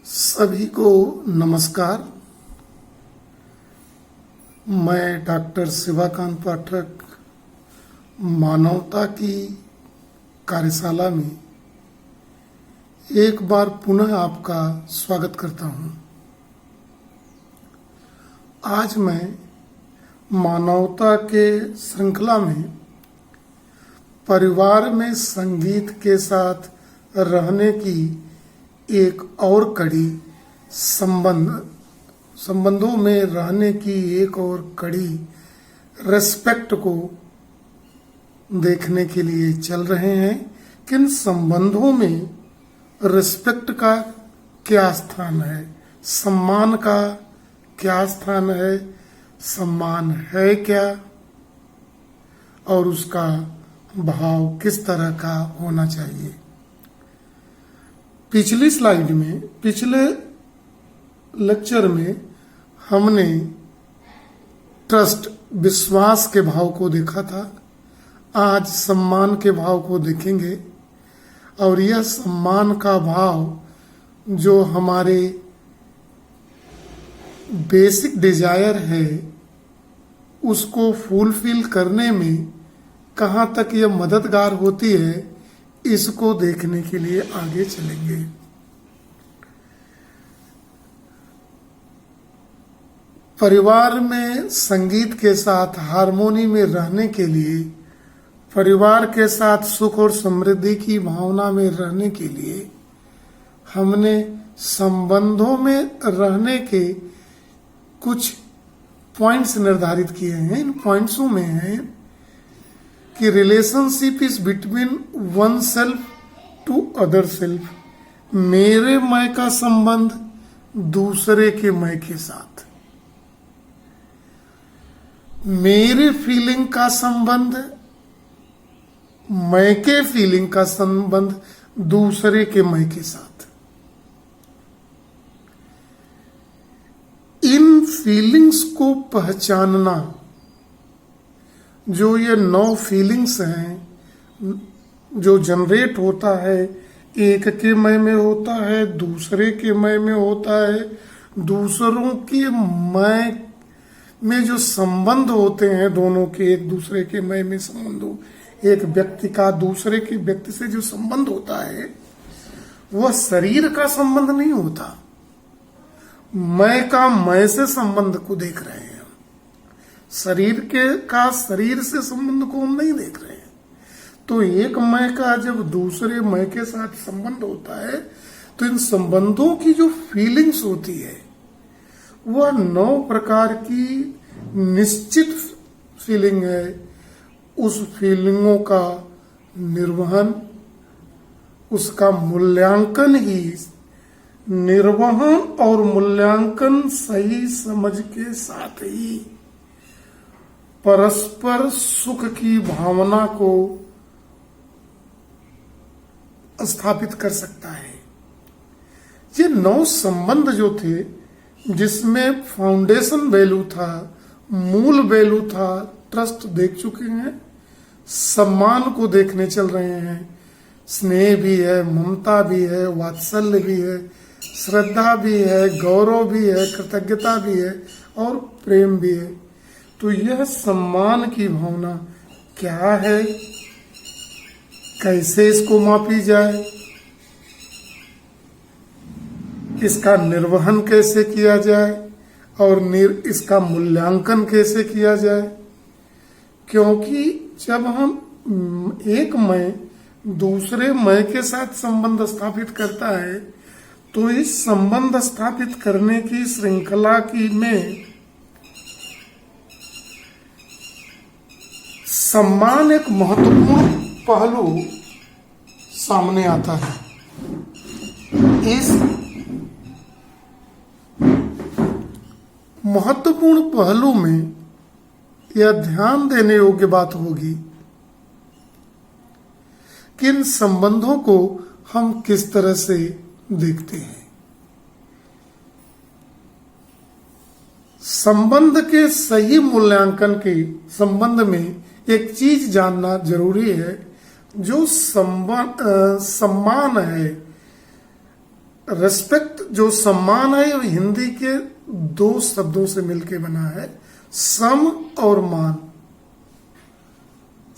सभी को नमस्कार। मैं डॉक्टर शिवाकांत पाठक मानवता की कार्यशाला में एक बार पुनः आपका स्वागत करता हूं। आज मैं मानवता के श्रृंखला में परिवार में संगीत के साथ रहने की एक और कड़ी, संबंधों में रहने की एक और कड़ी रेस्पेक्ट को देखने के लिए चल रहे हैं। किन संबंधों में रेस्पेक्ट का क्या स्थान है, सम्मान का क्या स्थान है, सम्मान है क्या और उसका भाव किस तरह का होना चाहिए। पिछली स्लाइड में, पिछले लेक्चर में हमने ट्रस्ट, विश्वास के भाव को देखा था। आज सम्मान के भाव को देखेंगे और यह सम्मान का भाव जो हमारे बेसिक डिजायर है उसको फुलफिल करने में कहाँ तक यह मददगार होती है, इसको देखने के लिए आगे चलेंगे। परिवार में संगीत के साथ हारमोनी में रहने के लिए, परिवार के साथ सुख और समृद्धि की भावना में रहने के लिए हमने संबंधों में रहने के कुछ पॉइंट्स निर्धारित किए हैं। इन पॉइंट्सों में है कि relationship is between one self to other self, मेरे मैं का संबंध दूसरे के मैं के साथ, मेरे फीलिंग का संबंध, मैं के फीलिंग का संबंध दूसरे के मैं के साथ। इन फीलिंग्स को पहचानना, जो ये 9 फीलिंग्स हैं जो जनरेट होता है, एक के मैं में होता है, दूसरे के मैं में होता है, दूसरों के मैं में जो संबंध होते हैं, दोनों के एक दूसरे के मैं में संबंध हो, एक व्यक्ति का दूसरे के व्यक्ति से जो संबंध होता है वह शरीर का संबंध नहीं होता। मैं का मैं से संबंध को देख रहे हैं, शरीर के का शरीर से संबंध को हम नहीं देख रहे हैं। तो एक मैं का जब दूसरे मैं के साथ संबंध होता है तो इन संबंधों की जो फीलिंग्स होती है वह 9 प्रकार की निश्चित फीलिंग है। उस फीलिंगों का निर्वहन, उसका मूल्यांकन ही, निर्वहन और मूल्यांकन सही समझ के साथ ही परस्पर सुख की भावना को स्थापित कर सकता है। ये 9 संबंध जो थे, जिसमें फाउंडेशन वैल्यू था, मूल वैल्यू था, ट्रस्ट देख चुके हैं, सम्मान को देखने चल रहे हैं, स्नेह भी है, ममता भी है, वात्सल्य भी है, श्रद्धा भी है, गौरव भी है, कृतज्ञता भी है और प्रेम भी है। तो यह सम्मान की भावना क्या है, कैसे इसको मापी जाए, इसका निर्वहन कैसे किया जाए और इसका मूल्यांकन कैसे किया जाए। क्योंकि जब हम एक मैं दूसरे मैं के साथ संबंध स्थापित करता है तो इस संबंध स्थापित करने की श्रृंखला की में सम्मान एक महत्वपूर्ण पहलू सामने आता है। इस महत्वपूर्ण पहलू में यह ध्यान देने योग्य बात होगी कि इन संबंधों को हम किस तरह से देखते हैं। संबंध के सही मूल्यांकन के संबंध में एक चीज जानना जरूरी है, जो सम्मान है, रेस्पेक्ट जो सम्मान है वो हिंदी के दो शब्दों से मिलके बना है, सम और मान।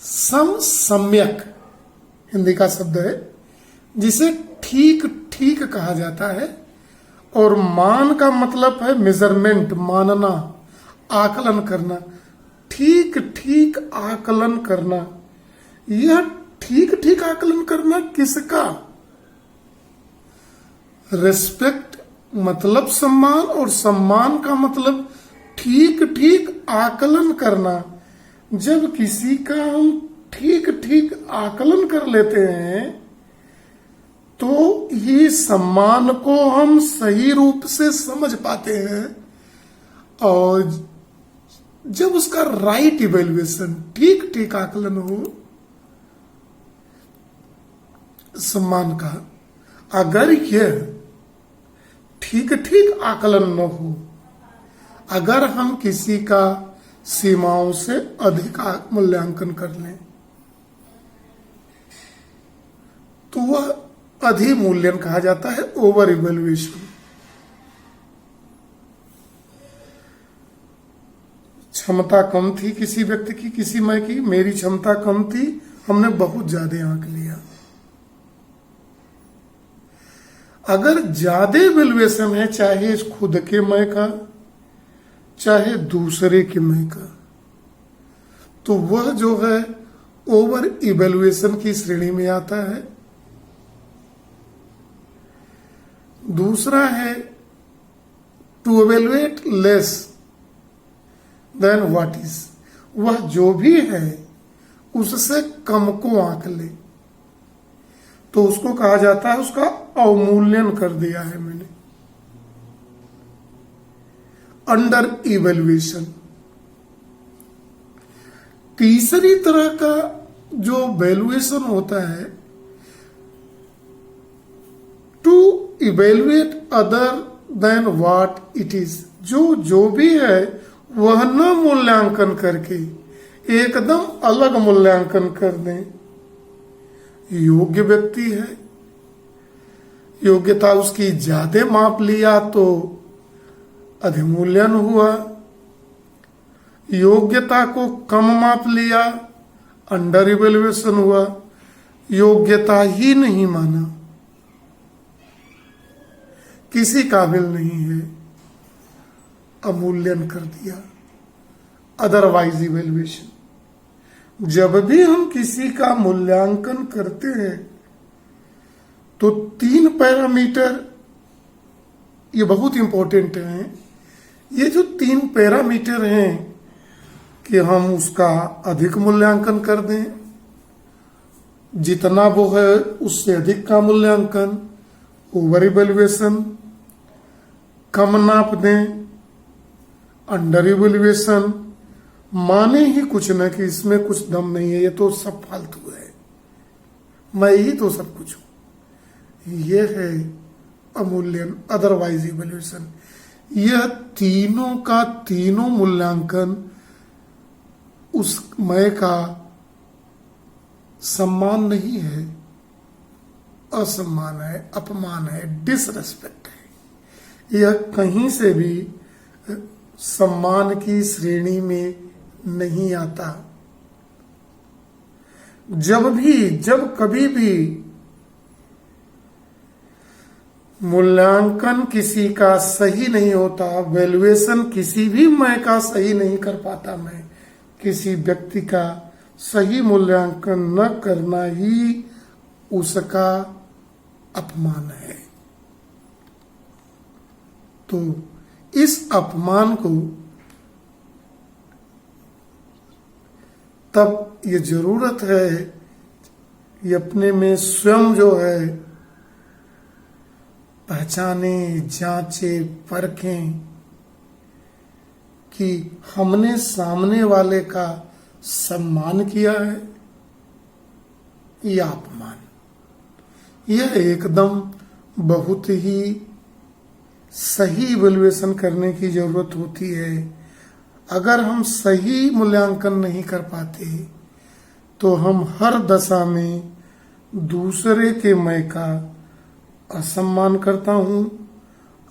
सम सम्यक हिंदी का शब्द है जिसे ठीक ठीक कहा जाता है, और मान का मतलब है मेजरमेंट, मानना, आकलन करना, ठीक ठीक आकलन करना। यह ठीक ठीक आकलन करना किसका? रेस्पेक्ट मतलब सम्मान, और सम्मान का मतलब ठीक ठीक आकलन करना। जब किसी का हम ठीक ठीक आकलन कर लेते हैं तो ये सम्मान को हम सही रूप से समझ पाते हैं, और जब उसका राइट इवेल्युएशन, ठीक ठीक आकलन हो सम्मान का, अगर यह ठीक ठीक आकलन न हो, अगर हम किसी का सीमाओं से अधिक मूल्यांकन कर लें तो वह अधिमूल्यन कहा जाता है, ओवर इवेल्युएशन। क्षमता कम थी किसी व्यक्ति की, किसी मैं की, मेरी क्षमता कम थी, हमने बहुत ज्यादा आंक लिया। अगर ज्यादा इवेल्युएशन है, चाहे खुद के मैं का चाहे दूसरे के मैं का, तो वह जो है ओवर इवेल्युएशन की श्रेणी में आता है। दूसरा है to evaluate less than what is, वह जो भी है उससे कम को आंक ले, तो उसको कहा जाता है उसका अवमूल्यन कर दिया है मैंने, अंडर इवेल्युएशन। तीसरी तरह का जो वैल्यूएशन होता है, to evaluate other than what it is, जो भी है वह न मूल्यांकन करके एकदम अलग मूल्यांकन कर दें। योग्य व्यक्ति है, योग्यता उसकी ज्यादा माप लिया तो अधिमूल्यन हुआ, योग्यता को कम माप लिया अंडर इवेल्युएशन हुआ, योग्यता ही नहीं माना, किसी काबिल नहीं है, अमूल्यन कर दिया, अदरवाइज इवेल्युएशन। जब भी हम किसी का मूल्यांकन करते हैं तो 3 पैरामीटर ये बहुत इंपॉर्टेंट हैं। ये जो 3 पैरामीटर हैं कि हम उसका अधिक मूल्यांकन कर दें, जितना वो है उससे अधिक का मूल्यांकन, ओवर इवेल्युएशन, कम नाप दें, अंडर इवेल्युएशन, माने ही कुछ न कि इसमें कुछ दम नहीं है, ये तो सब फालतू है, मैं ही तो सब कुछ हूं, ये है अमूल्यन, अदरवाइज इवेल्युएशन। यह तीनों का तीनों मूल्यांकन उस मैं का सम्मान नहीं है, असम्मान है, अपमान है, डिसरेस्पेक्ट है। यह कहीं से भी सम्मान की श्रेणी में नहीं आता। जब कभी भी मूल्यांकन किसी का सही नहीं होता, वैल्यूएशन किसी भी मैं का सही नहीं कर पाता, मैं किसी व्यक्ति का सही मूल्यांकन न करना ही उसका अपमान है। तो इस अपमान को तब ये जरूरत है ये अपने में स्वयं जो है पहचाने, जांचे, परखें कि हमने सामने वाले का सम्मान किया है या अपमान। यह एकदम बहुत ही सही इवैल्यूएशन करने की जरूरत होती है। अगर हम सही मूल्यांकन नहीं कर पाते तो हम हर दशा में दूसरे के मैं का असम्मान करता हूं,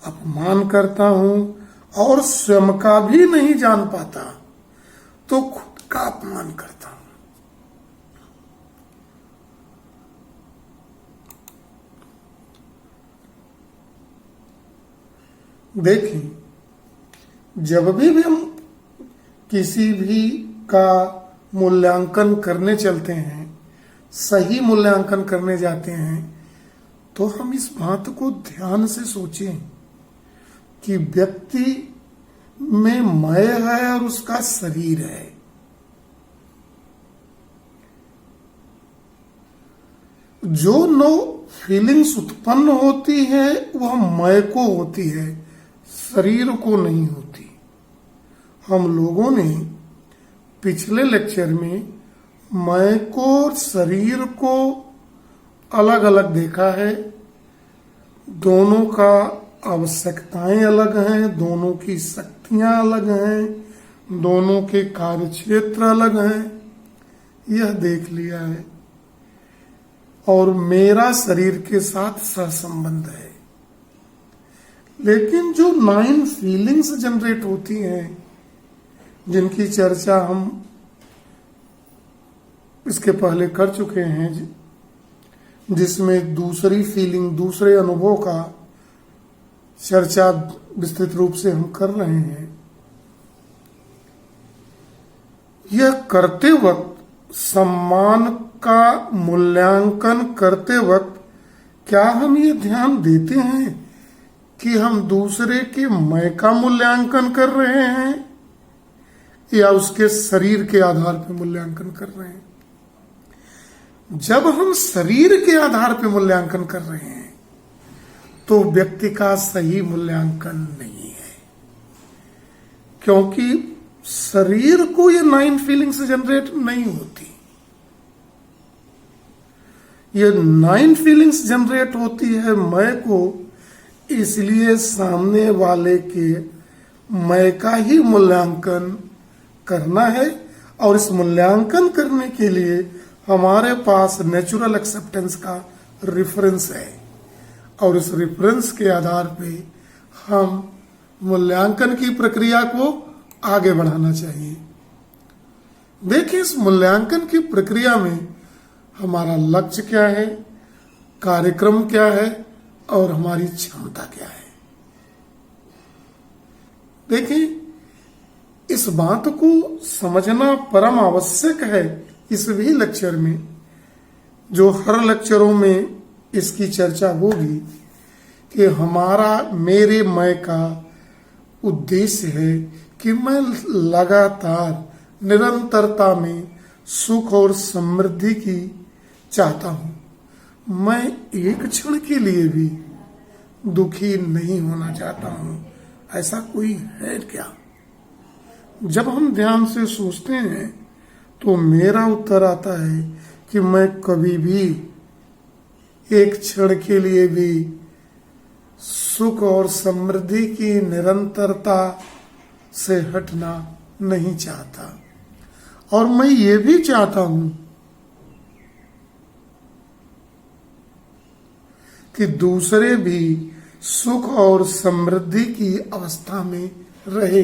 अपमान करता हूं और स्वयं का भी नहीं जान पाता तो खुद का अपमान करता हूं। देखें, जब भी हम किसी भी का मूल्यांकन करने चलते हैं, सही मूल्यांकन करने जाते हैं, तो हम इस बात को ध्यान से सोचें कि व्यक्ति में मैं है और उसका शरीर है। जो नो फीलिंग्स उत्पन्न होती है वह मैं को होती है, शरीर को नहीं होती। हम लोगों ने पिछले लेक्चर में मैं को और शरीर को अलग अलग देखा है। दोनों का आवश्यकताएं अलग हैं, दोनों की शक्तियां अलग हैं, दोनों के कार्यक्षेत्र अलग हैं, यह देख लिया है। और मेरा शरीर के साथ सहसंबंध है। लेकिन जो 9 फीलिंग्स जनरेट होती हैं, जिनकी चर्चा हम इसके पहले कर चुके हैं, जिसमें दूसरी फीलिंग, दूसरे अनुभव का चर्चा विस्तृत रूप से हम कर रहे हैं, यह करते वक्त, सम्मान का मूल्यांकन करते वक्त, क्या हम ये ध्यान देते हैं कि हम दूसरे के मैं का मूल्यांकन कर रहे हैं या उसके शरीर के आधार पर मूल्यांकन कर रहे हैं? जब हम शरीर के आधार पर मूल्यांकन कर रहे हैं तो व्यक्ति का सही मूल्यांकन नहीं है, क्योंकि शरीर को ये 9 फीलिंग्स जनरेट नहीं होती। ये 9 फीलिंग्स जनरेट होती है मैं को, इसलिए सामने वाले के मैं का ही मूल्यांकन करना है। और इस मूल्यांकन करने के लिए हमारे पास नेचुरल एक्सेप्टेंस का रेफरेंस है, और इस रेफरेंस के आधार पे हम मूल्यांकन की प्रक्रिया को आगे बढ़ाना चाहिए। देखिए, इस मूल्यांकन की प्रक्रिया में हमारा लक्ष्य क्या है, कार्यक्रम क्या है और हमारी क्षमता क्या है। देखिए, इस बात को समझना परम आवश्यक है। इस भी लेक्चर में, जो हर लेक्चरों में इसकी चर्चा होगी, कि हमारा मेरे मैं का उद्देश्य है कि मैं लगातार निरंतरता में सुख और समृद्धि की चाहता हूं। मैं एक क्षण के लिए भी दुखी नहीं होना चाहता हूं। ऐसा कोई है क्या? जब हम ध्यान से सोचते हैं तो मेरा उत्तर आता है कि मैं कभी भी एक क्षण के लिए भी सुख और समृद्धि की निरंतरता से हटना नहीं चाहता। और मैं ये भी चाहता हूं कि दूसरे भी सुख और समृद्धि की अवस्था में रहे।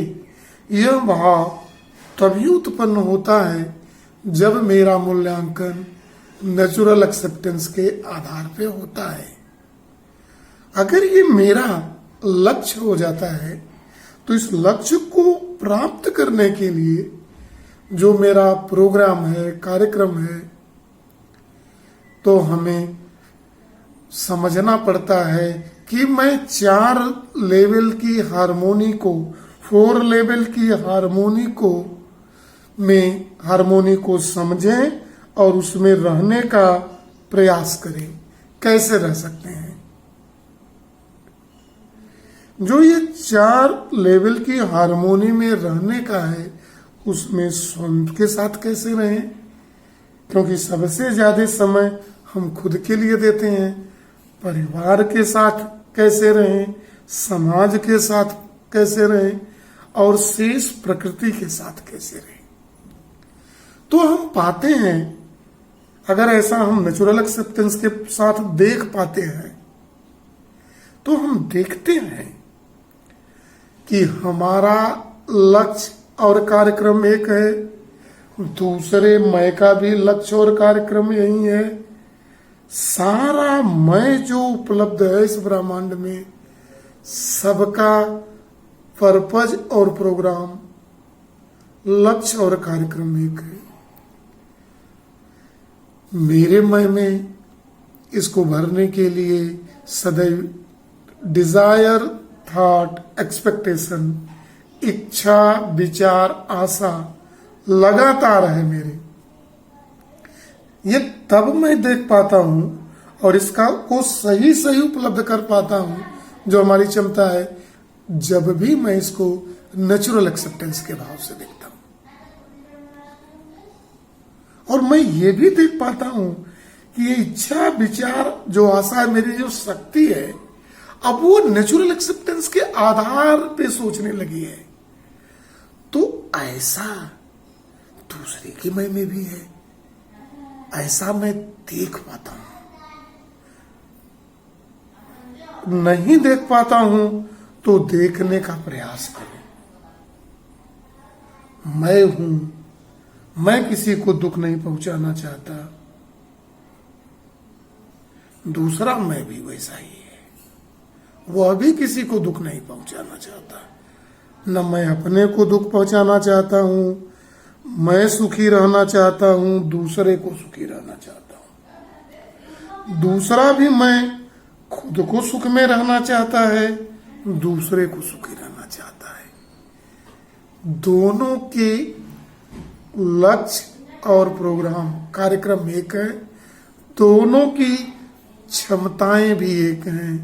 यह भाव तभी उत्पन्न होता है जब मेरा मूल्यांकन नेचुरल एक्सेप्टेंस के आधार पे होता है। अगर ये मेरा लक्ष्य हो जाता है तो इस लक्ष्य को प्राप्त करने के लिए जो मेरा प्रोग्राम है, कार्यक्रम है, तो हमें समझना पड़ता है कि मैं 4 लेवल की हार्मोनी को, 4 लेवल की हार्मोनी को समझें और उसमें रहने का प्रयास करें। कैसे रह सकते हैं? जो ये 4 लेवल की हार्मोनी में रहने का है, उसमें स्वयं के साथ कैसे रहें, क्योंकि सबसे ज्यादा समय हम खुद के लिए देते हैं। परिवार के साथ कैसे रहें, समाज के साथ कैसे रहें और शेष प्रकृति के साथ कैसे रहें। तो हम पाते हैं, अगर ऐसा हम नेचुरल एक्सेप्टेंस के साथ देख पाते हैं तो हम देखते हैं कि हमारा लक्ष्य और कार्यक्रम एक है, दूसरे मैं का भी लक्ष्य और कार्यक्रम यही है। सारा मैं जो उपलब्ध है इस ब्रह्मांड में, सबका पर्पज और प्रोग्राम, लक्ष्य और कार्यक्रम एक है। मेरे मैं में इसको भरने के लिए सदैव डिजायर, थॉट, एक्सपेक्टेशन, इच्छा, विचार, आशा लगातार है मेरे। ये तब मैं देख पाता हूं और इसका को सही सही उपलब्ध कर पाता हूं जो हमारी क्षमता है, जब भी मैं इसको नेचुरल एक्सेप्टेंस के भाव से देखता हूं। और मैं ये भी देख पाता हूं कि ये इच्छा, विचार, जो आशा है, मेरी जो शक्ति है, अब वो नेचुरल एक्सेप्टेंस के आधार पे सोचने लगी है। तो ऐसा दूसरे की मैं में भी है, ऐसा मैं देख पाता हूं। नहीं देख पाता हूं तो देखने का प्रयास करो। मैं हूं, मैं किसी को दुख नहीं पहुंचाना चाहता, दूसरा मैं भी वैसा ही है, वह भी किसी को दुख नहीं पहुंचाना चाहता। न मैं अपने को दुख पहुंचाना चाहता हूं, मैं सुखी रहना चाहता हूं, दूसरे को सुखी रहना चाहता हूं। दूसरा भी मैं खुद को सुख में रहना चाहता है, दूसरे को सुखी रहना चाहता है। दोनों के लक्ष्य और प्रोग्राम, कार्यक्रम एक है, दोनों की क्षमताएं भी एक हैं।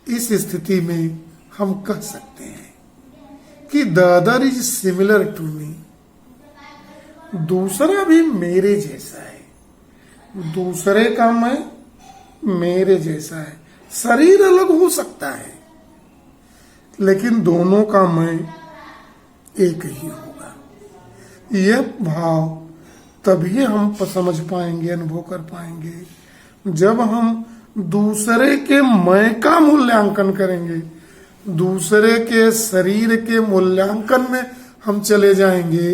इस स्थिति में हम कह सकते हैं कि the other is similar to me, दूसरा भी मेरे जैसा है, दूसरे का मैं मेरे जैसा है। शरीर अलग हो सकता है लेकिन दोनों का मैं एक ही होगा। यह भाव तभी हम समझ पाएंगे, अनुभव कर पाएंगे, जब हम दूसरे के मैं का मूल्यांकन करेंगे, दूसरे के शरीर के मूल्यांकन में हम चले जाएंगे,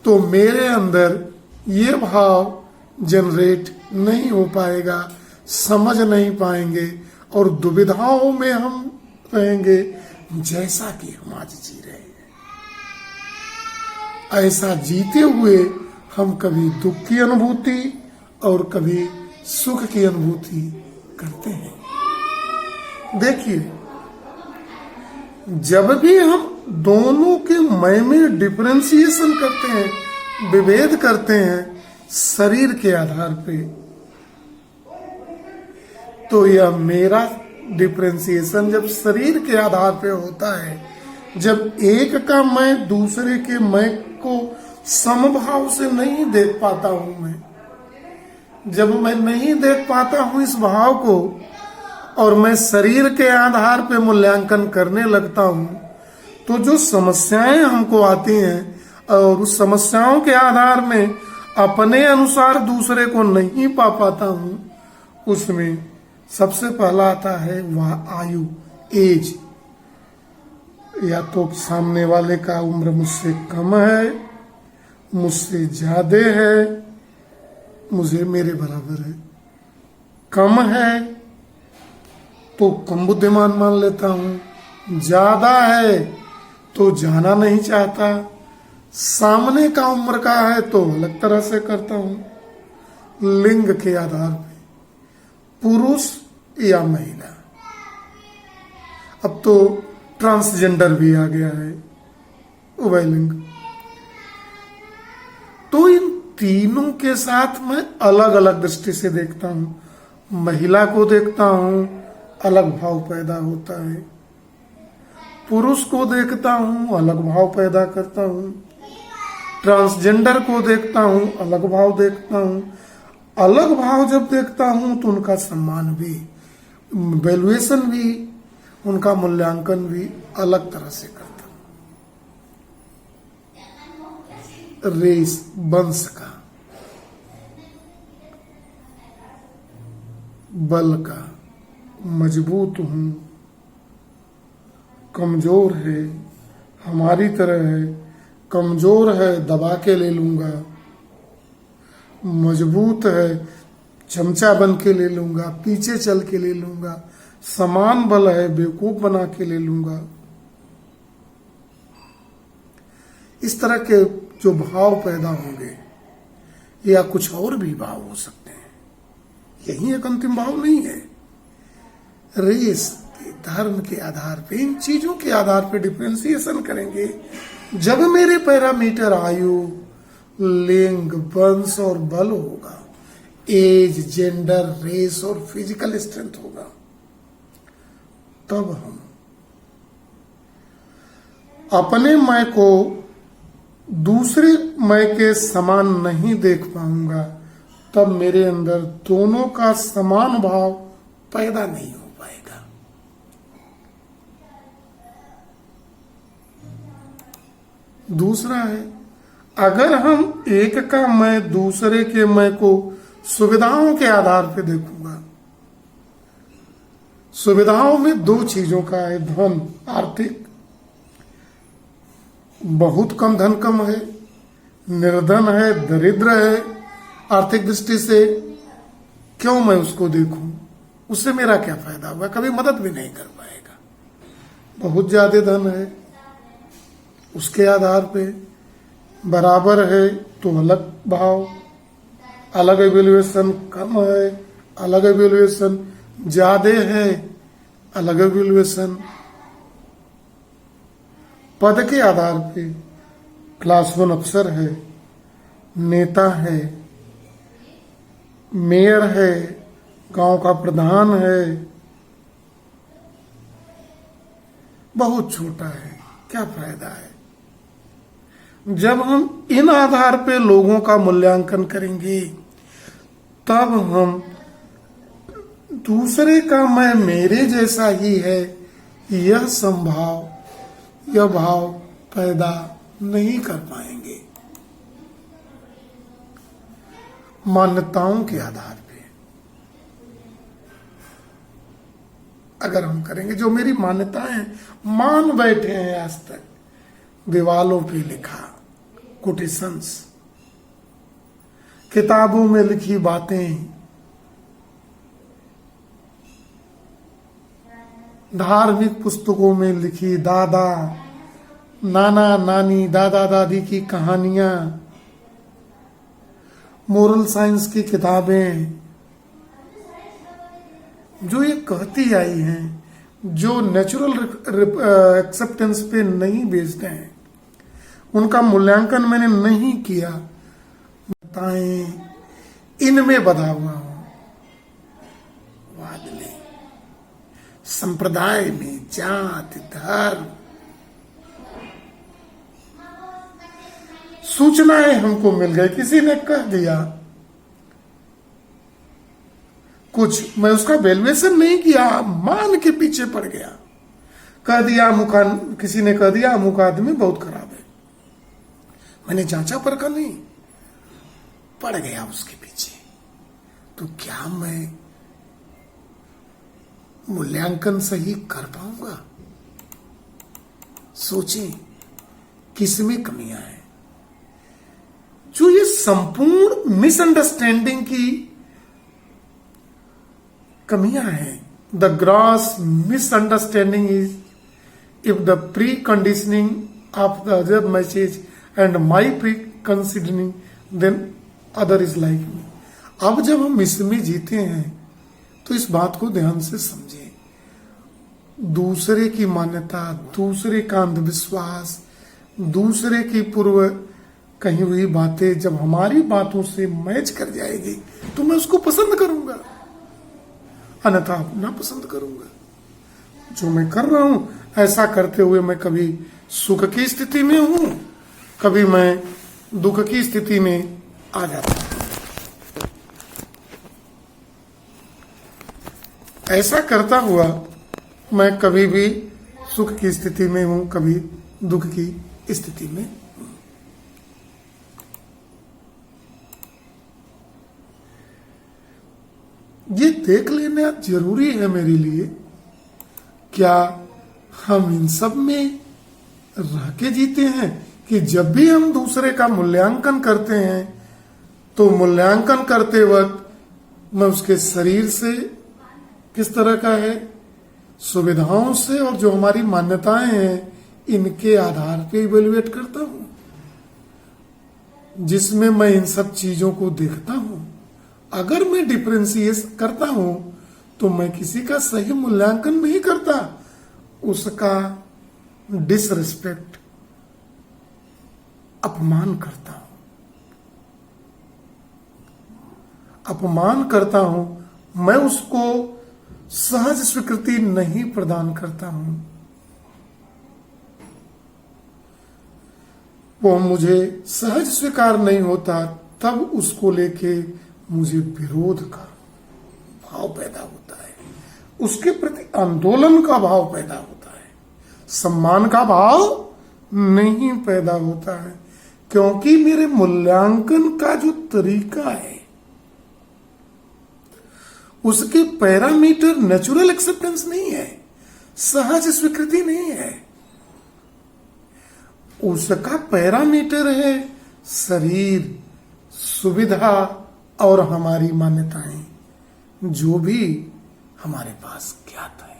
तो मेरे अंदर ये भाव जनरेट नहीं हो पाएगा, समझ नहीं पाएंगे और दुविधाओं में हम रहेंगे, जैसा कि हम आज जी रहे हैं। ऐसा जीते हुए हम कभी दुख की अनुभूति और कभी सुख की अनुभूति करते हैं। देखिए, जब भी हम दोनों के मैं में डिफरेंशिएशन करते हैं, विभेद करते हैं शरीर के आधार पे, तो यह मेरा डिफरेंशिएशन जब शरीर के आधार पे होता है, जब एक का मैं दूसरे के मैं को समभाव से नहीं देख पाता हूं, जब मैं नहीं देख पाता हूं इस भाव को और मैं शरीर के आधार पे मूल्यांकन करने लगता हूं, तो जो समस्याएं हमको आती हैं और उस समस्याओं के आधार में अपने अनुसार दूसरे को नहीं पा पाता हूं, उसमें सबसे पहला आता है वह आयु, एज। या तो सामने वाले का उम्र मुझसे कम है, मुझसे ज्यादा है, मुझे मेरे बराबर है। कम है तो कम बुद्धिमान मान लेता हूं, ज्यादा है तो जाना नहीं चाहता, सामने का उम्र का है तो अलग तरह से करता हूं। लिंग के आधार पे पुरुष या महिला, अब तो ट्रांसजेंडर भी आ गया है, उभयलिंग। तो इन तीनों के साथ मैं अलग अलग दृष्टि से देखता हूं। महिला को देखता हूं, अलग भाव पैदा होता है। पुरुष को देखता हूं, अलग भाव पैदा करता हूं। ट्रांसजेंडर को देखता हूं, अलग भाव देखता हूं। अलग भाव जब देखता हूं तो उनका सम्मान भी, वैल्यूएशन भी, उनका मूल्यांकन भी अलग तरह से करता हूं। रेस, वंश का, बल का, मजबूत हूं, कमजोर है हमारी तरह है, कमजोर है दबा के ले लूंगा, मजबूत है चमचा बन के ले लूंगा, पीछे चल के ले लूंगा, समान बल है बेवकूफ बना के ले लूंगा। इस तरह के जो भाव पैदा होंगे या कुछ और भी भाव हो सकते हैं, यही एक अंतिम भाव नहीं है। रेस के धर्म के आधार पे, इन चीजों के आधार पे डिफ्रेंसिएशन करेंगे। जब मेरे पैरामीटर आयु, लिंग, वंश और बल होगा, एज, जेंडर, रेस और फिजिकल स्ट्रेंथ होगा, तब हम अपने मैं को दूसरे मैं के समान नहीं देख पाऊंगा, तब मेरे अंदर दोनों का समान भाव पैदा नहीं हो पाएगा। दूसरा है, अगर हम एक का मैं दूसरे के मैं को सुविधाओं के आधार पर देखूंगा। सुविधाओं में दो चीजों का है, धन, आर्थिक, बहुत कम धन कम है, निर्धन है, दरिद्र है, आर्थिक दृष्टि से क्यों मैं उसको देखूं, उससे मेरा क्या फायदा होगा, कभी मदद भी नहीं कर पाएगा। बहुत ज्यादा धन है, उसके आधार पे बराबर है तो अलग भाव, अलग एवेल्युएशन, कम है अलग एवेल्युएशन, ज्यादा है अलग एवेल्युएशन। पद के आधार पे क्लास 1 अफसर है, नेता है, मेयर है, गांव का प्रधान है, बहुत छोटा है, क्या फायदा है। जब हम इन आधार पे लोगों का मूल्यांकन करेंगे, तब हम दूसरे का मैं मेरे जैसा ही है यह संभाव, यह भाव पैदा नहीं कर पाएंगे। मान्यताओं के आधार पे अगर हम करेंगे, जो मेरी मान्यताएं मान बैठे हैं आज तक, दीवालों पे लिखा, कोटेशंस, किताबों में लिखी बातें, धार्मिक पुस्तकों में लिखी दादा, नाना, नानी, दादा, दादी की कहानियां, मोरल साइंस की किताबें, जो ये कहती आई हैं, जो नेचुरल एक्सेप्टेंस पे नहीं बेस्ड हैं, उनका मूल्यांकन मैंने नहीं किया, बताएं इनमें बधा हुआ हूं। वाद में, संप्रदाय में, जाति, धर्म, सूचनाएं हमको मिल गई, किसी ने कह दिया कुछ, मैं उसका वैल्यूएशन नहीं किया, मान के पीछे पड़ गया। कह दिया किसी ने कह दिया अमुक आदमी बहुत खराब है, मैंने जांचा परखा नहीं, पड़ गया उसके पीछे। तो क्या मैं मूल्यांकन सही कर पाऊंगा? सोचें किसमें कमियां हैं। जो ये संपूर्ण मिसअंडरस्टैंडिंग की कमियां हैं, the gross misunderstanding is if the pre conditioning of the other message and my pre considering then other is like me. अब जब हम इसमें जीते हैं तो इस बात को ध्यान से समझें। दूसरे की मान्यता, दूसरे का अंधविश्वास, दूसरे की पूर्व कही हुई बातें जब हमारी बातों से मैच कर जाएगी तो मैं उसको पसंद करूंगा, अन्यथा ना पसंद करूंगा। जो मैं कर रहा हूं, ऐसा करते हुए मैं कभी सुख की स्थिति में हूं, कभी मैं दुख की स्थिति में आ जाता हूं। ऐसा करता हुआ मैं कभी भी सुख की स्थिति में हूं, कभी दुख की स्थिति में हूं। ये देख लेना जरूरी है मेरे लिए, क्या हम इन सब में रह के जीते हैं कि जब भी हम दूसरे का मूल्यांकन करते हैं तो मूल्यांकन करते वक्त मैं उसके शरीर से किस तरह का है, सुविधाओं से और जो हमारी मान्यताएं हैं इनके आधार पे इवेल्युएट करता हूं, जिसमें मैं इन सब चीजों को देखता हूं। अगर मैं डिफरेंशिएट करता हूं तो मैं किसी का सही मूल्यांकन नहीं करता, उसका डिसरिस्पेक्ट, अपमान करता हूं, मैं उसको सहज स्वीकृति नहीं प्रदान करता हूं। वो मुझे सहज स्वीकार नहीं होता, तब उसको लेके मुझे विरोध का भाव पैदा होता है, उसके प्रति आंदोलन का भाव पैदा होता है, सम्मान का भाव नहीं पैदा होता है, क्योंकि मेरे मूल्यांकन का जो तरीका है उसके पैरामीटर नेचुरल एक्सेप्टेंस नहीं है, सहज स्वीकृति नहीं है। उसका पैरामीटर है शरीर, सुविधा और हमारी मान्यताएं, जो भी हमारे पास ज्ञात है।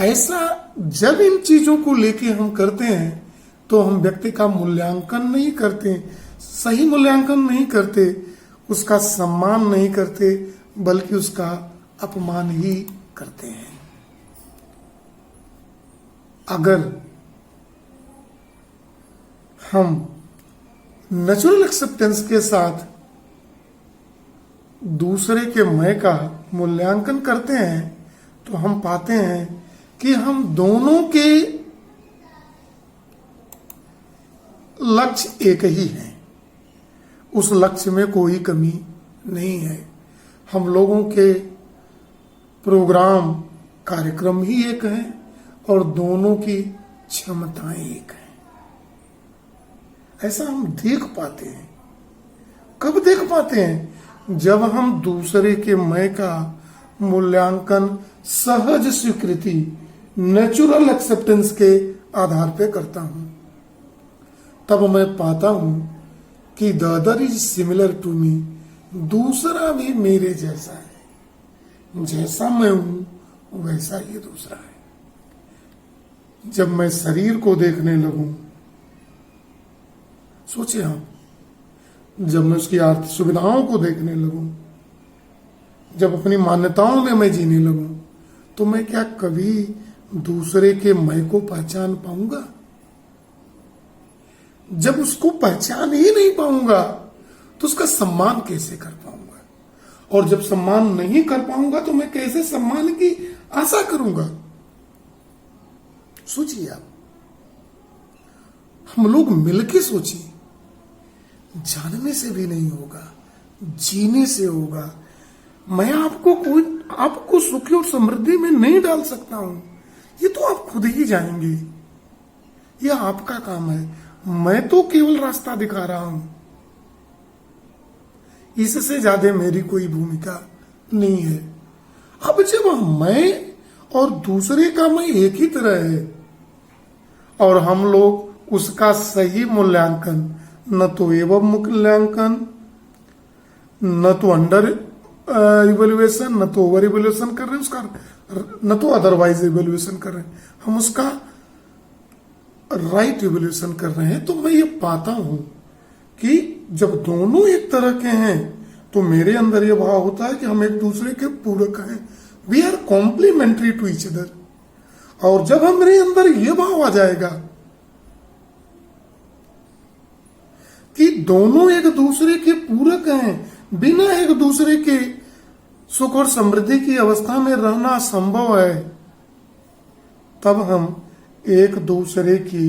ऐसा जब इन चीजों को लेके हम करते हैं तो हम व्यक्ति का मूल्यांकन नहीं करते, सही मूल्यांकन नहीं करते, उसका सम्मान नहीं करते, बल्कि उसका अपमान ही करते हैं। अगर हम नेचुरल एक्सेप्टेंस के साथ दूसरे के मैं का मूल्यांकन करते हैं तो हम पाते हैं कि हम दोनों के लक्ष्य एक ही है, उस लक्ष्य में कोई कमी नहीं है। हम लोगों के प्रोग्राम, कार्यक्रम ही एक है और दोनों की क्षमताएं एक हैं। ऐसा हम देख पाते हैं। कब देख पाते हैं? जब हम दूसरे के मैं का मूल्यांकन सहज स्वीकृति, नेचुरल एक्सेप्टेंस के आधार पे करता हूं, तब मैं पाता हूं कि the other is similar to me, दूसरा भी मेरे जैसा है, जैसा मैं हूं वैसा ही दूसरा है। जब मैं शरीर को देखने लगूं, सोचिए आप, जब मैं उसकी आर्थिक सुविधाओं को देखने लगूं, जब अपनी मान्यताओं में मैं जीने लगूं, तो मैं क्या कभी दूसरे के मैं को पहचान पाऊंगा? जब उसको पहचान ही नहीं पाऊंगा तो उसका सम्मान कैसे कर पाऊंगा? और जब सम्मान नहीं कर पाऊंगा तो मैं कैसे सम्मान की आशा करूंगा? सोचिए आप, हम लोग मिलके सोचिए, जानने से भी नहीं होगा, जीने से होगा। मैं आपको सुखी और समृद्धि में नहीं डाल सकता हूं, ये तो आप खुद ही जाएंगे, ये आपका काम है। मैं तो केवल रास्ता दिखा रहा हूं, इससे ज्यादा मेरी कोई भूमिका नहीं है। अब जब मैं और दूसरे का मैं एक ही तरह है और हम लोग उसका सही मूल्यांकन, न तो एवं मूल्यांकन, न तो अंडर इवेल्युएशन, न तो ओवर इवेल्युएशन कर रहे हैं उसका, न तो अदरवाइज इवेल्युएशन कर रहे हैं, हम उसका राइट इवेल्युएशन कर रहे हैं, तो मैं ये पाता हूं कि जब दोनों एक तरह के हैं तो मेरे अंदर ये भाव होता है कि हम एक दूसरे के पूरक हैं, we are complementary to each other. और जब हमारे अंदर ये भाव आ जाएगा कि दोनों एक दूसरे के पूरक हैं, बिना एक दूसरे के सुख और समृद्धि की अवस्था में रहना असंभव है, तब हम एक दूसरे की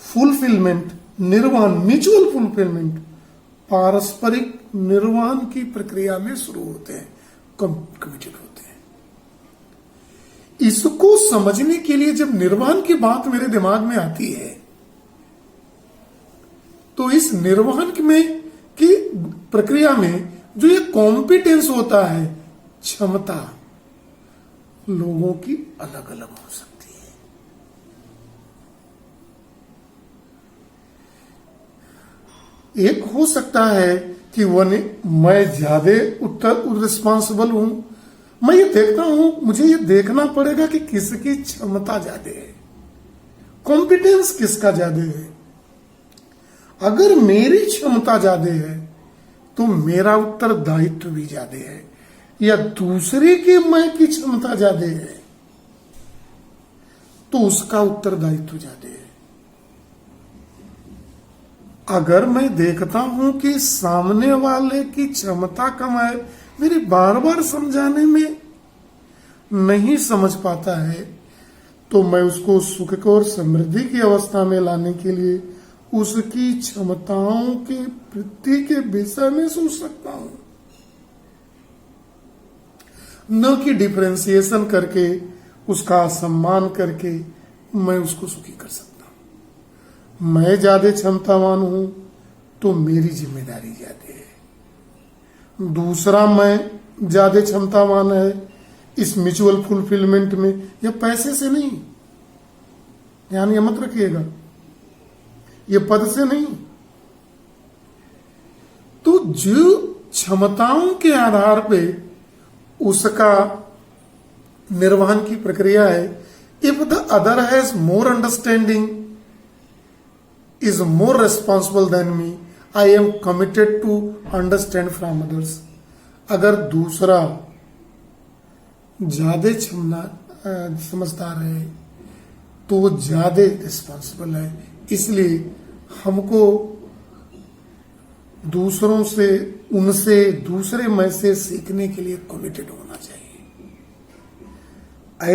फुलफिलमेंट, निर्वाण, म्यूचुअल फुलफिलमेंट, पारस्परिक निर्वाण की प्रक्रिया में शुरू होते हैं, कमिटेड होते हैं। इसको समझने के लिए जब निर्वाण की बात मेरे दिमाग में आती है तो इस निर्वाण में की प्रक्रिया में जो ये कॉम्पिटेंस होता है, क्षमता, लोगों की अलग अलग हो सकती है। एक हो सकता है कि मैं ज्यादा रिस्पॉन्सिबल हूं, मैं ये देखता हूं, मुझे ये देखना पड़ेगा कि किसकी क्षमता ज्यादा है, कॉम्पिटेंस किसका ज्यादा है। अगर मेरी क्षमता ज्यादा है तो मेरा उत्तरदायित्व भी ज्यादा है, या दूसरे की मैं की क्षमता ज्यादा है तो उसका उत्तरदायित्व ज्यादा है। अगर मैं देखता हूं कि सामने वाले की क्षमता कम है, मेरी बार बार समझाने में नहीं समझ पाता है, तो मैं उसको सुख और समृद्धि की अवस्था में लाने के लिए उसकी क्षमताओं की वृद्धि के विषय में सोच सकता हूं, न कि डिफरेंशिएशन करके, उसका सम्मान करके मैं उसको सुखी कर सकता हूं। मैं ज्यादा क्षमतावान हूं तो मेरी जिम्मेदारी ज्यादा है। दूसरा मैं ज्यादा क्षमतावान है इस म्यूचुअल फुलफिलमेंट में, या पैसे से नहीं, ध्यान ये मत रखिएगा, ये पद से नहीं। तो जो क्षमताओं के आधार पे उसका निर्वहन की प्रक्रिया है, if the other has more understanding, is more responsible than me, I am committed to understand from others. अगर दूसरा ज्यादा समझदार है तो वो ज्यादा रिस्पॉन्सिबल है, इसलिए हमको दूसरों से, उनसे, दूसरे में से सीखने के लिए कमिटेड होना चाहिए।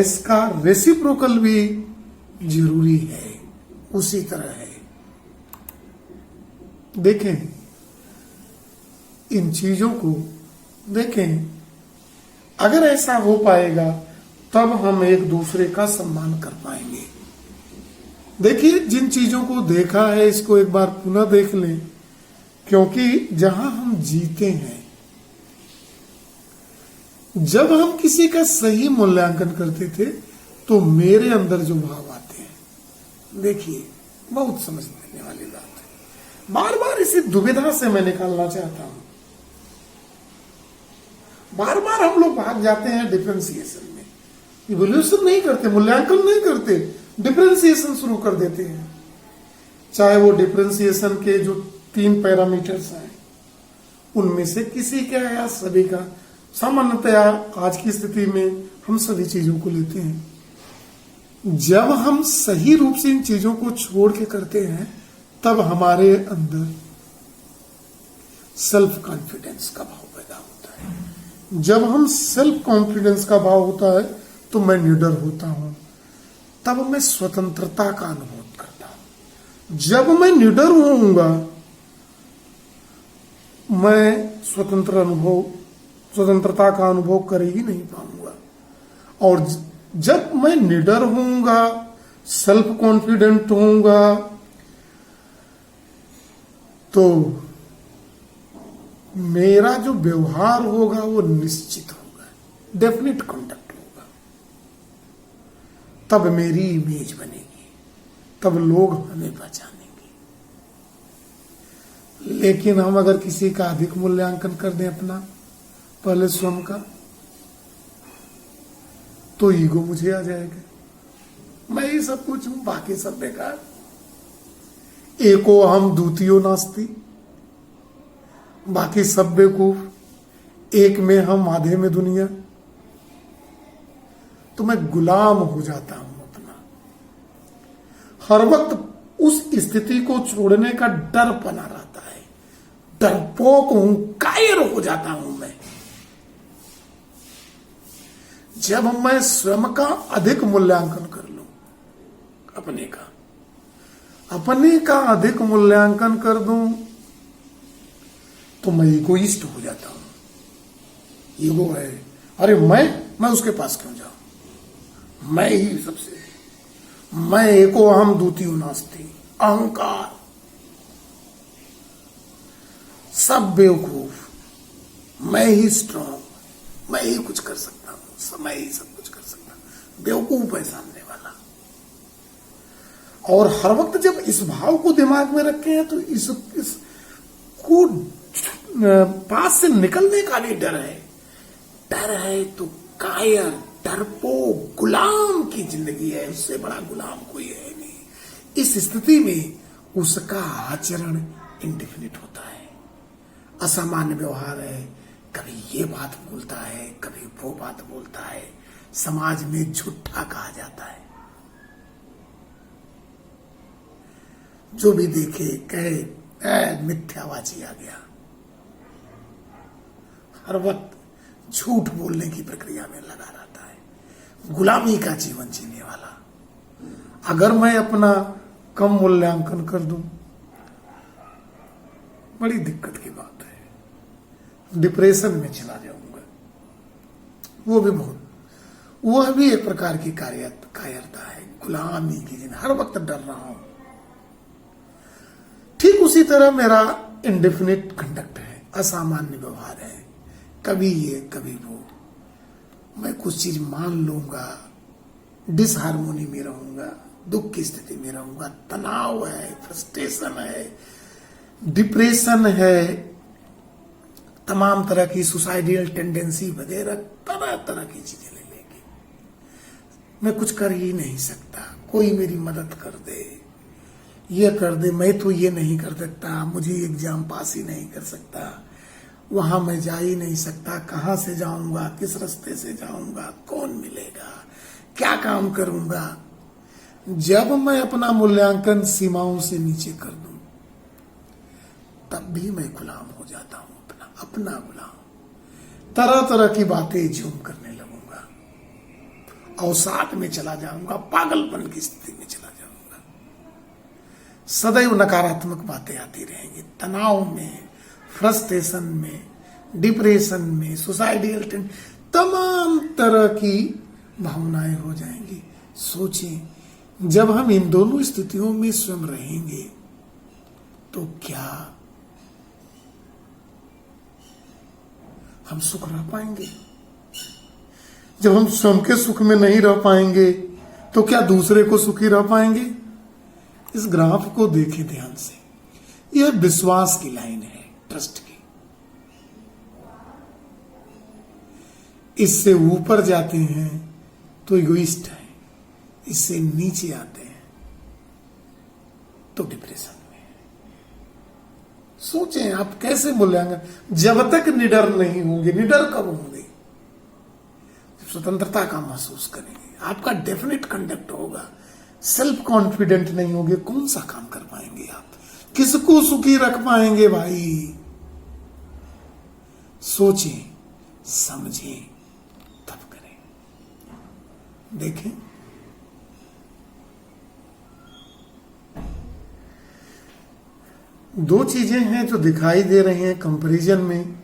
इसका रेसिप्रोकल भी जरूरी है, उसी तरह है। देखें इन चीजों को, देखें अगर ऐसा हो पाएगा तब हम एक दूसरे का सम्मान कर पाएंगे। देखिए जिन चीजों को देखा है इसको एक बार पुनः देख लें, क्योंकि जहां हम जीते हैं, जब हम किसी का सही मूल्यांकन करते थे तो मेरे अंदर जो भाव आते हैं, देखिए बहुत समझ लेने वाली बात है। बार बार इसी दुविधा से मैं निकालना चाहता हूं। बार बार हम लोग भाग जाते हैं डिफरेंशिएशन में, इवोल्यूशन नहीं करते, मूल्यांकन नहीं करते, डिफरेंशिएशन शुरू कर देते हैं। चाहे वो डिफरेंशिएशन के जो 3 पैरामीटर्स हैं उनमें से किसी का या सभी का, सामान्यतया आज की स्थिति में हम सभी चीजों को लेते हैं। जब हम सही रूप से इन चीजों को छोड़ के करते हैं तब हमारे अंदर सेल्फ कॉन्फिडेंस का भाव पैदा होता है। जब हम सेल्फ कॉन्फिडेंस का भाव होता है तो मैं निडर होता हूं, तब मैं स्वतंत्रता का अनुभव करता हूं। जब मैं निडर होऊंगा मैं स्वतंत्रता का अनुभव कर ही नहीं पाऊंगा। और जब मैं निडर होऊंगा, सेल्फ कॉन्फिडेंट होऊंगा, तो मेरा जो व्यवहार होगा वो निश्चित होगा, डेफिनेट कंडक्ट होगा। तब मेरी इमेज बनेगी, तब लोग हमें पहचानेंगे। लेकिन हम अगर किसी का अधिक मूल्यांकन कर दें अपना, पहले स्वयं का, तो ईगो मुझे आ जाएगा, मैं ही सब कुछ हूं, बाकी सब बेकार। एको हम द्वितीयो नास्ति, बाकी सब बेवकूफ, एक में हम आधे में दुनिया। तो मैं गुलाम हो जाता हूं अपना, हर वक्त उस स्थिति को छोड़ने का डर बना रहता है, डरपोक हूं, कायर हो जाता हूं मैं। जब मैं स्वयं का अधिक मूल्यांकन कर लूं, अपने का अधिक मूल्यांकन कर दूं, तो मैं इगोइस्ट हो जाता हूं। ईगो है, अरे मैं उसके पास क्यों जाऊं, मैं ही सबसे, मैं एको हम द्वितीयो नास्ति, अहंकार, सब बेवकूफ, मैं ही स्ट्रांग, मैं ही कुछ कर सकता हूं, मैं ही सब कुछ कर सकता हूं। बेवकूफ है सामने वाला। और हर वक्त जब इस भाव को दिमाग में रखे हैं तो इस को पास से निकलने का भी डर है। डर है तो कायर, डरपोक, गुलाम की जिंदगी है, उससे बड़ा गुलाम कोई है नहीं। इस स्थिति में उसका आचरण इंडेफिनिट होता है, असामान्य व्यवहार है। कभी ये बात बोलता है, कभी वो बात बोलता है, समाज में झूठा कहा जाता है। जो भी देखे कहे मिथ्यावाची आ गया। हर वक्त झूठ बोलने की प्रक्रिया में लगा रहता है, गुलामी का जीवन जीने वाला। अगर मैं अपना कम मूल्यांकन कर दूं, बड़ी दिक्कत की बात है। डिप्रेशन में चला जाऊंगा। वह भी एक प्रकार की कायरता है, गुलामी की जिन हर वक्त डर रहा हूं। ठीक उसी तरह मेरा इंडेफिनिट कंडक्ट है, असामान्य व्यवहार है। कभी ये कभी वो, मैं कुछ चीज मान लूंगा, डिसहार्मोनी में रहूंगा, दुख की स्थिति में रहूंगा, तनाव है, फ्रस्ट्रेशन है, डिप्रेशन है, तमाम तरह की सुसाइडियल टेंडेंसी वगैरह तरह तरह की चीजें ले लेंगे। मैं कुछ कर ही नहीं सकता, कोई मेरी मदद कर दे, ये कर दे, मैं तो ये नहीं कर सकता, मुझे एग्जाम पास ही नहीं कर सकता, वहां मैं जा ही नहीं सकता, कहां से जाऊंगा, किस रास्ते से जाऊंगा, कौन मिलेगा, क्या काम करूंगा। जब मैं अपना मूल्यांकन सीमाओं से नीचे कर दूं, तब भी मैं गुलाम हो जाता हूं, अपना गुलाम। तरह तरह की बातें झूम करने लगूंगा, अवसाद में चला जाऊंगा, पागलपन की स्थिति में चला जाऊंगा। सदैव नकारात्मक बातें आती रहेंगी, तनाव में, फ्रस्ट्रेशन में, डिप्रेशन में, सुसाइडियल टेंशन, तमाम तरह की भावनाएं हो जाएंगी। सोचें, जब हम इन दोनों स्थितियों में स्वयं रहेंगे तो क्या हम सुख रह पाएंगे? जब हम स्वयं के सुख में नहीं रह पाएंगे तो क्या दूसरे को सुखी रह पाएंगे? इस ग्राफ को देखें ध्यान से। यह विश्वास की लाइन है, ट्रस्ट की। इससे ऊपर जाते हैं तो इगोइस्ट है, इससे नीचे आते हैं तो डिप्रेशन में। सोचें आप कैसे मूल्यांकन, जब तक निडर नहीं होंगे, निडर कब होंगे? स्वतंत्रता का महसूस करेंगे, आपका डेफिनेट कंडक्ट होगा, सेल्फ कॉन्फिडेंट नहीं होगे, कौन सा काम कर पाएंगे आप? किसको सुखी रख पाएंगे भाई? सोचें, समझें, तब करें। देखें, दो चीजें हैं जो दिखाई दे रही हैं कंपैरिजन में।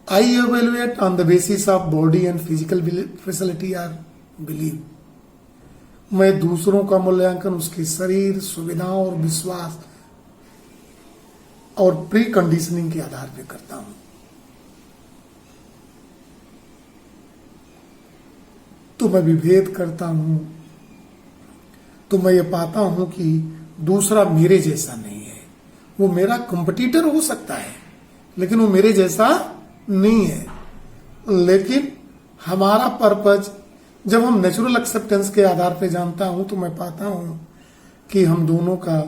I evaluate on the basis of body and physical facility are believe. मैं दूसरों का मूल्यांकन उसके शरीर, सुविधाओं और विश्वास और प्री कंडीशनिंग के आधार पर करता हूं। तो मैं विभेद करता हूं, तो मैं ये पाता हूं कि दूसरा मेरे जैसा नहीं है। वो मेरा कंपटीटर हो सकता है, लेकिन वो मेरे जैसा नहीं है। लेकिन हमारा पर्पज, जब हम नेचुरल एक्सेप्टेंस के आधार पे जानता हूं, तो मैं पाता हूं कि हम दोनों का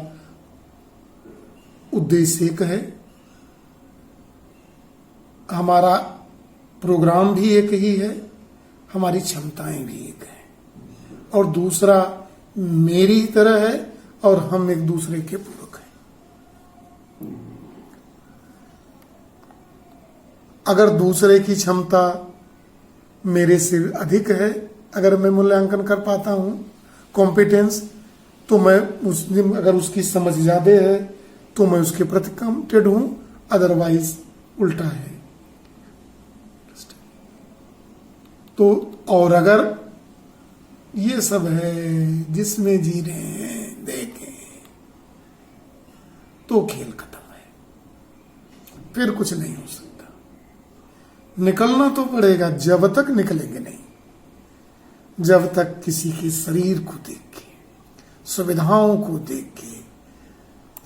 उद्देश्य एक है, हमारा प्रोग्राम भी एक ही है, हमारी क्षमताएं भी एक है, और दूसरा मेरी तरह है और हम एक दूसरे के पूरक हैं। अगर दूसरे की क्षमता मेरे से अधिक है, अगर मैं मूल्यांकन कर पाता हूं कॉम्पिटेंस, तो मैं अगर उसकी समझ ज्यादा है तो मैं उसके प्रति कमिटेड हूं, अदरवाइज उल्टा है। तो और अगर ये सब है जिसमें जी रहे हैं, देखें, तो खेल खत्म है, फिर कुछ नहीं हो सकता। निकलना तो पड़ेगा, जब तक निकलेंगे नहीं, जब तक किसी के शरीर को देख के, सुविधाओं को देख के,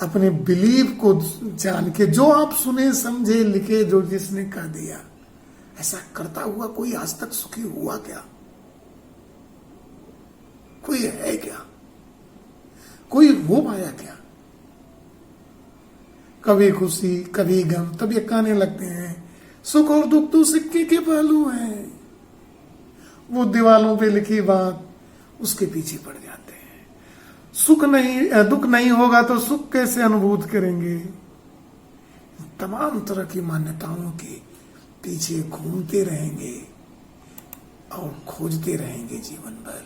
अपने बिलीव को जान के, जो आप सुने समझे लिखे, जो जिसने कह दिया, ऐसा करता हुआ कोई आज तक सुखी हुआ क्या? कोई है क्या? कोई हो पाया क्या? कभी खुशी कभी गम, तब ये कहने लगते हैं सुख और दुख तो सिक्के के पहलू हैं। वो दीवालों पे लिखी बात, उसके पीछे पड़ जाते हैं। सुख नहीं, दुख नहीं होगा तो सुख कैसे अनुभूत करेंगे? तमाम तरह की मान्यताओं के पीछे घूमते रहेंगे और खोजते रहेंगे जीवन भर।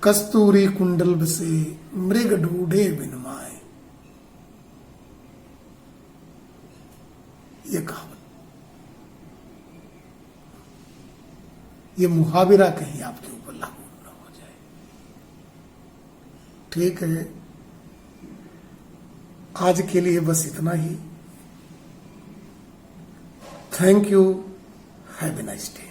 कस्तूरी कुंडल बसे मृग ढूंढे बिन माए, ये कहावत, ये मुहावरा कहीं आपके ऊपर लागू न हो जाए। ठीक है, आज के लिए बस इतना ही। Thank you, have a nice day.